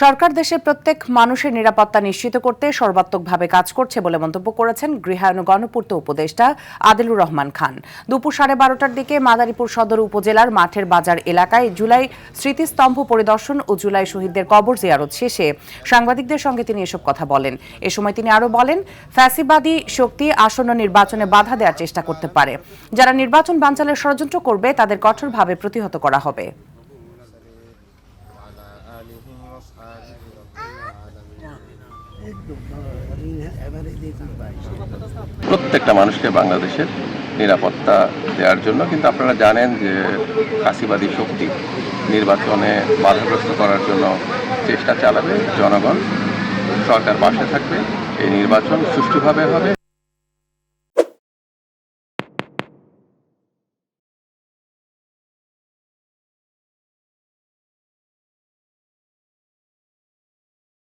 সরকার দেশের প্রত্যেক মানুষের নিরাপত্তা নিশ্চিত করতে সর্বাত্মকভাবে কাজ করছে বলে মন্তব্য করেছেন গৃহায়ন ও গণপূর্ত উপদেষ্টা আদিলুর রহমান খান। দুপুর 12:30টার দিকে মাদারীপুর সদর উপজেলার মাঠের বাজার এলাকায় জুলাই স্মৃতিস্তম্ভ পরিদর্শন ও জুলাই শহীদদের কবর জিয়ারত শেষে সাংবাদিকদের সঙ্গে তিনি এসব কথা বলেন। এ সময় তিনি আরও বলেন, ফ্যাসিবাদী শক্তি আসন্ন নির্বাচনে বাধা দেওয়ার চেষ্টা করতে পারে। যারা নির্বাচন বানচালের ষড়যন্ত্র করবে তাদের কঠোরভাবে প্রতিহত করা হবে। প্রত্যেকটা মানুষকে বাংলাদেশের নিরাপত্তা দেওয়ার জন্য, কিন্তু আপনারা জানেন যে ফ্যাসিবাদী শক্তি নির্বাচনে বাধাগ্রস্ত করার জন্য চেষ্টা চালাবে। জনগণ সরকার পাশে থাকবে, এই নির্বাচন সুষ্ঠুভাবে হবে।